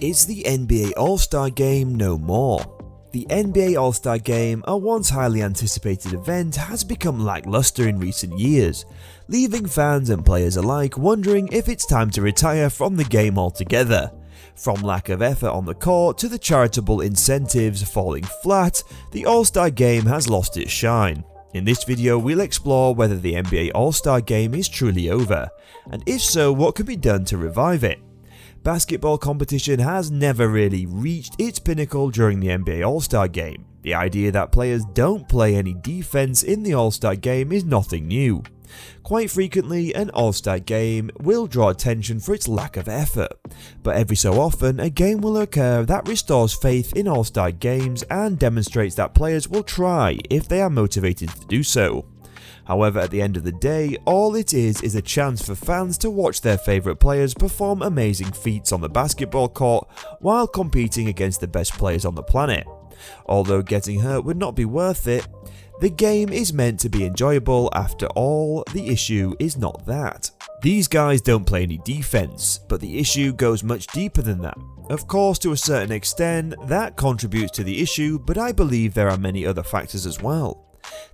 Is the NBA All-Star Game no more? The NBA All-Star Game, a once highly anticipated event, has become lackluster in recent years, leaving fans and players alike wondering if it's time to retire from the game altogether. From lack of effort on the court to the charitable incentives falling flat, the All-Star Game has lost its shine. In this video, we'll explore whether the NBA All-Star Game is truly over, and if so, what can be done to revive it. Basketball competition has never really reached its pinnacle during the NBA All-Star Game. The idea that players don't play any defense in the All-Star Game is nothing new. Quite frequently, an All-Star Game will draw attention for its lack of effort, but every so often a game will occur that restores faith in All-Star Games and demonstrates that players will try if they are motivated to do so. However, at the end of the day, all it is a chance for fans to watch their favourite players perform amazing feats on the basketball court while competing against the best players on the planet. Although getting hurt would not be worth it, the game is meant to be enjoyable. After all, the issue is not that. These guys don't play any defense, but the issue goes much deeper than that. Of course, to a certain extent, that contributes to the issue, but I believe there are many other factors as well.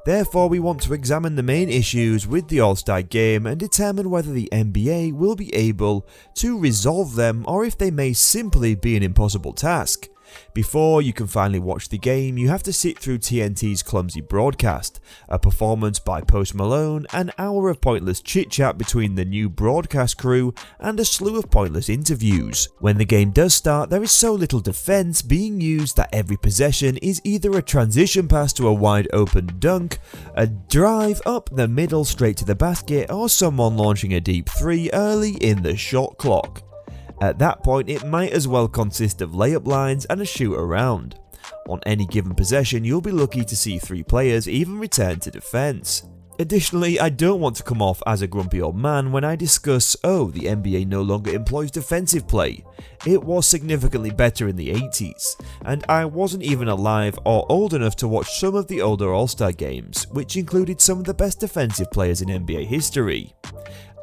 Therefore, we want to examine the main issues with the All-Star Game and determine whether the NBA will be able to resolve them or if they may simply be an impossible task. Before you can finally watch the game, you have to sit through TNT's clumsy broadcast, a performance by Post Malone, an hour of pointless chit-chat between the new broadcast crew, and a slew of pointless interviews. When the game does start, there is so little defense being used that every possession is either a transition pass to a wide open dunk, a drive up the middle straight to the basket, or someone launching a deep three early in the shot clock. At that point, it might as well consist of layup lines and a shoot around. On any given possession, you'll be lucky to see 3 players even return to defense. Additionally, I don't want to come off as a grumpy old man when I discuss, the NBA no longer employs defensive play. It was significantly better in the 80s, and I wasn't even alive or old enough to watch some of the older All-Star games, which included some of the best defensive players in NBA history.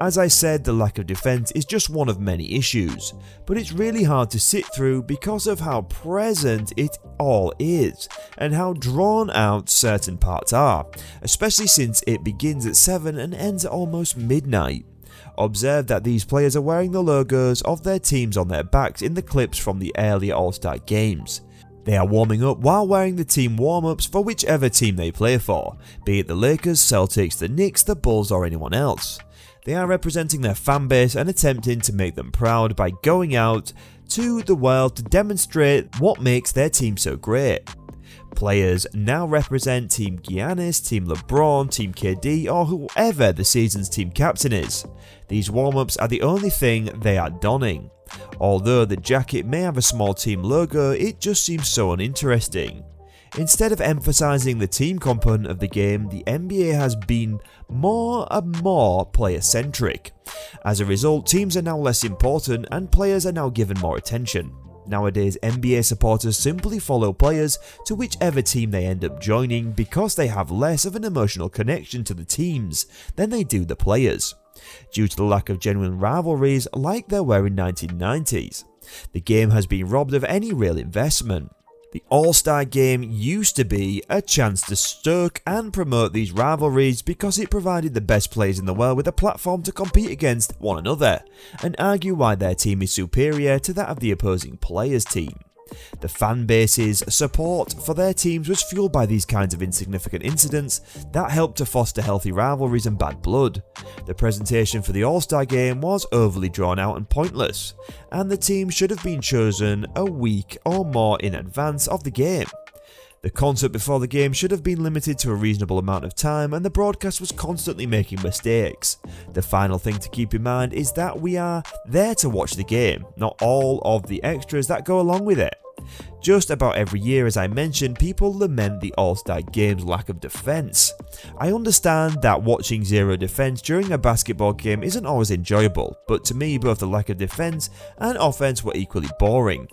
As I said, the lack of defense is just one of many issues, but it's really hard to sit through because of how present it all is and how drawn out certain parts are, especially since it begins at 7 and ends at almost midnight. Observe that these players are wearing the logos of their teams on their backs in the clips from the earlier All-Star games. They are warming up while wearing the team warm-ups for whichever team they play for, be it the Lakers, Celtics, the Knicks, the Bulls or anyone else. They are representing their fanbase and attempting to make them proud by going out to the world to demonstrate what makes their team so great. Players now represent Team Giannis, Team LeBron, Team KD or whoever the season's team captain is. These warm-ups are the only thing they are donning. Although the jacket may have a small team logo, it just seems so uninteresting. Instead of emphasizing the team component of the game, the NBA has been more and more player-centric. As a result, teams are now less important and players are now given more attention. Nowadays, NBA supporters simply follow players to whichever team they end up joining because they have less of an emotional connection to the teams than they do the players, due to the lack of genuine rivalries like there were in the 1990s. The game has been robbed of any real investment. The All-Star Game used to be a chance to stoke and promote these rivalries because it provided the best players in the world with a platform to compete against one another and argue why their team is superior to that of the opposing player's team. The fan base's support for their teams was fueled by these kinds of insignificant incidents that helped to foster healthy rivalries and bad blood. The presentation for the All-Star Game was overly drawn out and pointless, and the team should have been chosen a week or more in advance of the game. The concert before the game should have been limited to a reasonable amount of time, and the broadcast was constantly making mistakes. The final thing to keep in mind is that we are there to watch the game, not all of the extras that go along with it. Just about every year, as I mentioned, people lament the All-Star Game's lack of defense. I understand that watching zero defense during a basketball game isn't always enjoyable, but to me both the lack of defense and offense were equally boring.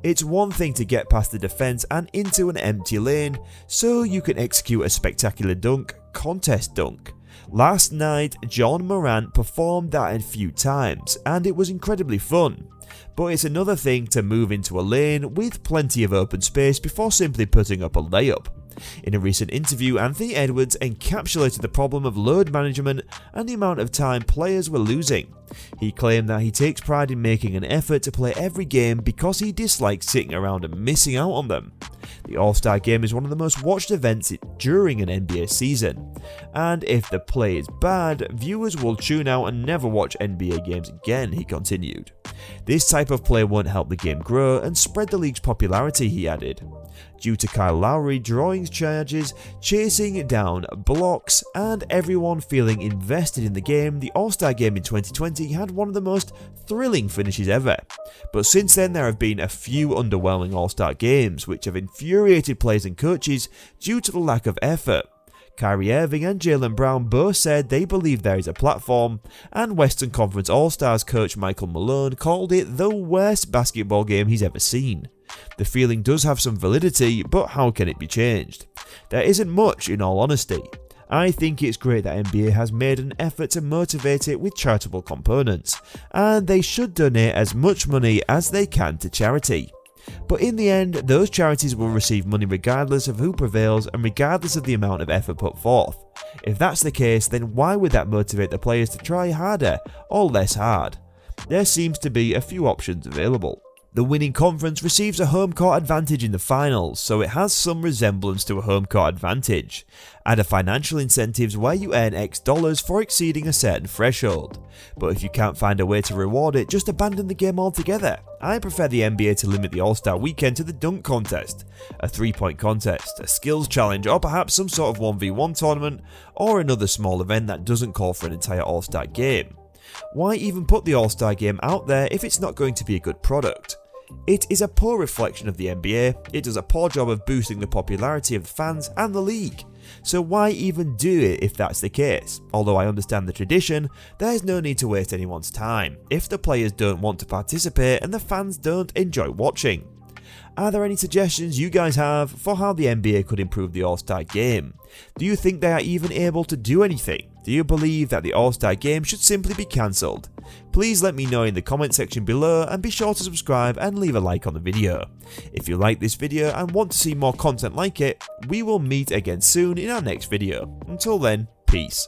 It's one thing to get past the defense and into an empty lane so you can execute a spectacular dunk, contest dunk. Last night, John Morant performed that a few times, and it was incredibly fun. But it's another thing to move into a lane with plenty of open space before simply putting up a layup. In a recent interview, Anthony Edwards encapsulated the problem of load management and the amount of time players were losing. He claimed that he takes pride in making an effort to play every game because he dislikes sitting around and missing out on them. The All-Star Game is one of the most watched events during an NBA season, and if the play is bad, viewers will tune out and never watch NBA games again, he continued. This type of play won't help the game grow and spread the league's popularity, he added. Due to Kyle Lowry drawing charges, chasing down blocks, and everyone feeling invested in the game, the All-Star Game in 2020 had one of the most thrilling finishes ever. But since then, there have been a few underwhelming All-Star Games, which have infuriated players and coaches due to the lack of effort. Kyrie Irving and Jaylen Brown both said they believe there is a platform, and Western Conference All-Stars coach Michael Malone called it the worst basketball game he's ever seen. The feeling does have some validity, but how can it be changed? There isn't much, in all honesty. I think it's great that NBA has made an effort to motivate it with charitable components, and they should donate as much money as they can to charity. But in the end, those charities will receive money regardless of who prevails and regardless of the amount of effort put forth. If that's the case, then why would that motivate the players to try harder or less hard? There seems to be a few options available. The winning conference receives a home court advantage in the finals, so it has some resemblance to a home court advantage. Add a financial incentives where you earn X dollars for exceeding a certain threshold. But if you can't find a way to reward it, just abandon the game altogether. I prefer the NBA to limit the All-Star weekend to the dunk contest, a 3-point contest, a skills challenge, or perhaps some sort of 1v1 tournament, or another small event that doesn't call for an entire All-Star game. Why even put the All-Star game out there if it's not going to be a good product? It is a poor reflection of the NBA, it does a poor job of boosting the popularity of the fans and the league. So why even do it if that's the case? Although I understand the tradition, there's no need to waste anyone's time if the players don't want to participate and the fans don't enjoy watching. Are there any suggestions you guys have for how the NBA could improve the All-Star Game? Do you think they are even able to do anything? Do you believe that the All-Star Game should simply be cancelled? Please let me know in the comment section below, and be sure to subscribe and leave a like on the video. If you like this video and want to see more content like it, we will meet again soon in our next video. Until then, peace.